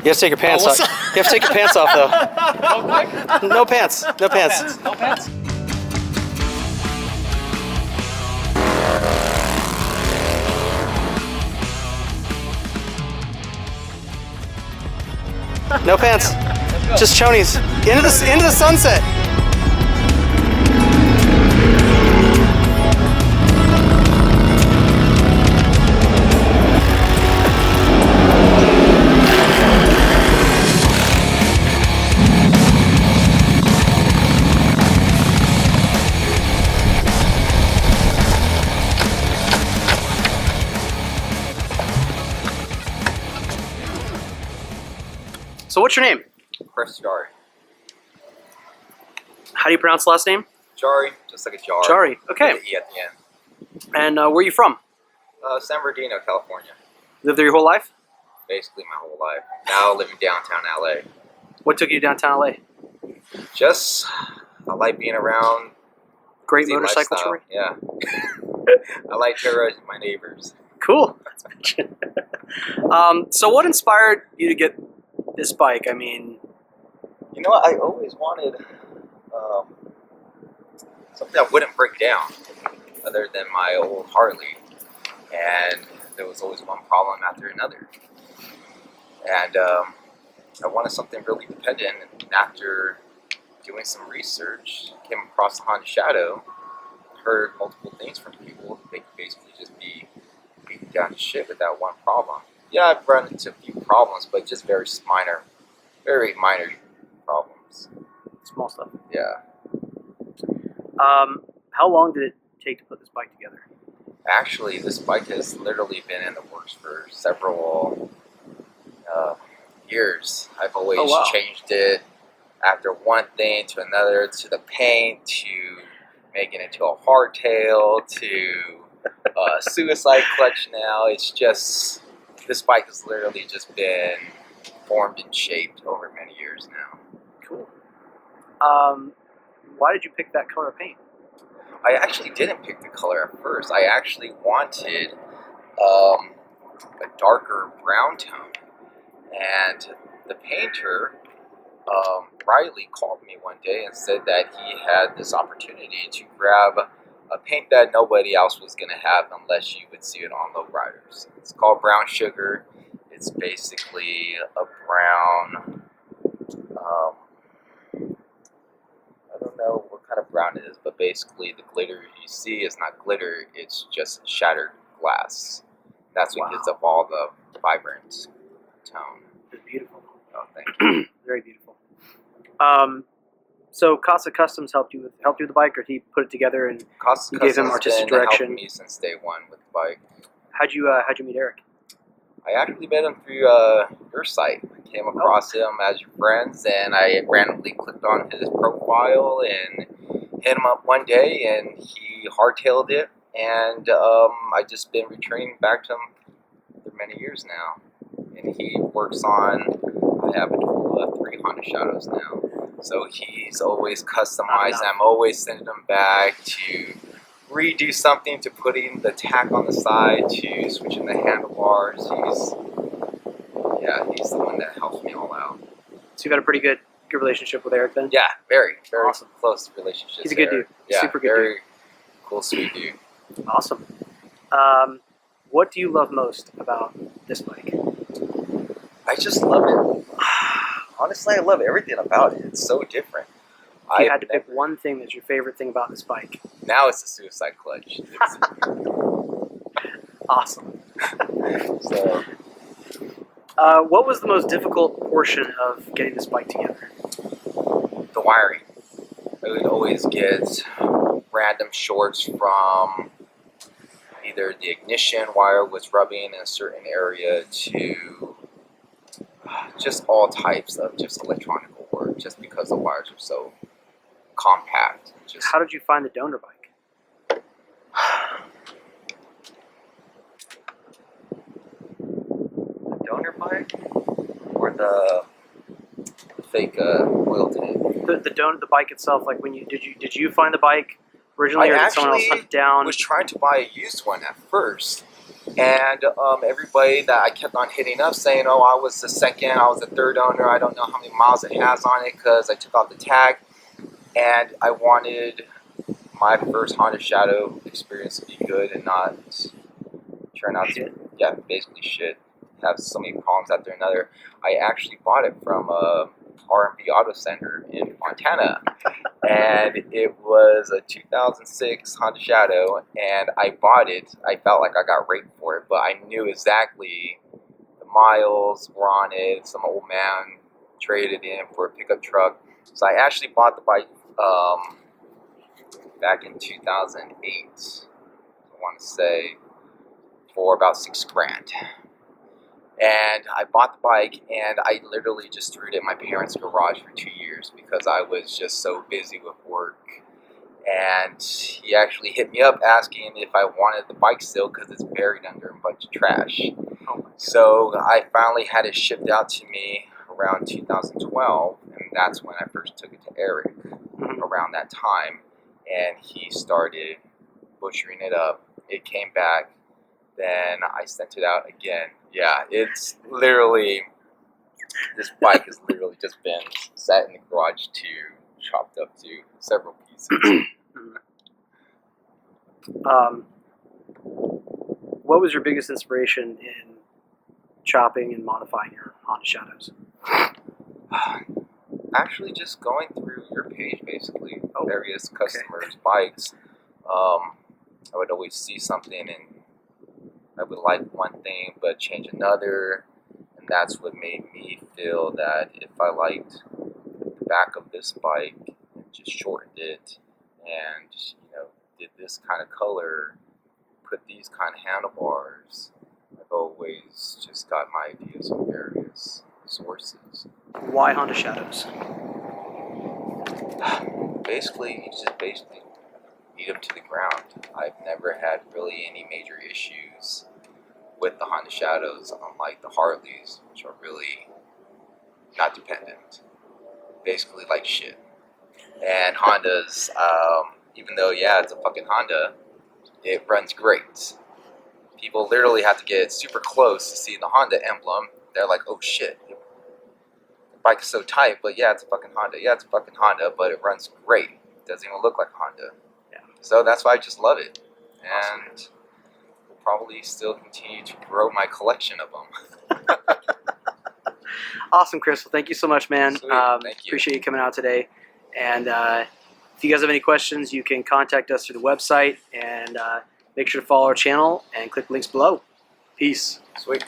You have to take your pants off. You have to take your pants off, though. No pants. No pants. No pants. No pants. Just chonies. Into the sunset. So what's your name? Chris Jaure. How do you pronounce the last name? Jaure, just like a jar. Jaure. Okay. With an E at the end. And where are you from? San Bernardino, California. Lived there your whole life? Basically my whole life. Now living downtown LA. What took you to downtown LA? Just, I like being around. Great motorcycle touring? Yeah. I like terrorizing my neighbors. Cool. So what inspired you to get this bike? I mean, you know what? I always wanted something that wouldn't break down other than my old Harley. And there was always one problem after another. And I wanted something really dependent. And after doing some research, came across the Honda Shadow, heard multiple things from people. They could basically just be beaten down to shit with that one problem. Yeah, I've run into a few problems, but just very minor problems. small stuff. Yeah. How long did it take to put this bike together? Actually, this bike has literally been in the works for several years. I've always changed it after one thing to another, to the paint, to making it to a hardtail, to a suicide clutch now. It's just, this bike has literally just been formed and shaped over many years now. Cool. Why did you pick that color of paint? I actually didn't pick the color at first. I actually wanted a darker brown tone. And the painter, Riley, called me one day and said that he had this opportunity to grab a paint that nobody else was going to have unless you would see it on lowriders. It's called Brown Sugar. It's basically a brown, I don't know what kind of brown it is, but basically the glitter you see is not glitter, it's just shattered glass. That's what gives up all the vibrant tone. It's beautiful. Oh, thank you. Very beautiful. So Casa Customs helped you with the bike, or did he put it together and you gave him artistic direction? Helped me since day one with the bike. How'd you meet Eric? I actually met him through your site. I came across him as your friends, and I randomly clicked on his profile and hit him up one day, and he hardtailed it, and I just been returning back to him for many years now. And he works on, I have a total of 3 Honda Shadows now. So he's always customized. I'm always sending him back to redo something, to putting the tack on the side, to switching the handlebars. He's the one that helps me all out. So you've got a pretty good relationship with Eric then? Yeah, very awesome. Close relationship. He's a good dude. Yeah, super good very dude. Cool, sweet dude. Awesome. What do you love most about this bike? I just love it. Honestly, I love everything about it. It's so different. If you had to pick one thing that's your favorite thing about this bike. Now it's the suicide clutch. Awesome. So, what was the most difficult portion of getting this bike together? the wiring. I would always get random shorts from either the ignition wire was rubbing in a certain area to just all types of just electronic work, just because the wires are so compact. Just how did you find the donor bike? The donor bike or the fake oil tank? The bike itself. Like when did you find the bike originally, or did someone else hunt it down? I was trying to buy a used one at first, And everybody that I kept on hitting up saying, oh, I was the second, I was the third owner, I don't know how many miles it has on it because I took off the tag. And I wanted my first Honda Shadow experience to be good and not turn out to, yeah, basically shit. Have so many problems after another. I actually bought it from R&B Auto Center in Montana. And it was a 2006 Honda Shadow, and I bought it. I felt like I got raped for it, but I knew exactly the miles were on it. Some old man traded in for a pickup truck. So I actually bought the bike back in 2008, I want to say, for about $6,000. And I bought the bike, and I literally just threw it in my parents' garage for 2 years because I was just so busy with work. And he actually hit me up asking if I wanted the bike still because it's buried under a bunch of trash. So I finally had it shipped out to me around 2012, and that's when I first took it to Eric around that time. And he started butchering it up. It came back. Then I sent it out again. Yeah, it's literally, this bike has literally just been sat in the garage chopped up to several pieces. What was your biggest inspiration in chopping and modifying your Honda Shadows? Actually, just going through your page, basically, various customers' bikes. I would always see something and I would like one thing but change another, and that's what made me feel that if I liked the back of this bike and just shortened it and did this kind of color, put these kind of handlebars, I've always just got my ideas from various sources. Why Honda Shadows? Basically, you just beat them to the ground. I've never had really any major issues with the Honda Shadows, unlike the Harleys, which are really not dependent. Basically like shit. And Hondas, even though, yeah, it's a fucking Honda, it runs great. People literally have to get super close to see the Honda emblem. They're like, oh shit, the bike is so tight, but yeah, it's a fucking Honda. Yeah, it's a fucking Honda, but it runs great. It doesn't even look like Honda. So that's why I just love it, and we'll probably still continue to grow my collection of them. Awesome, Chris. Well, thank you so much, man. Sweet. Thank you. Appreciate you coming out today. And if you guys have any questions, you can contact us through the website, and make sure to follow our channel and click links below. Peace. Sweet.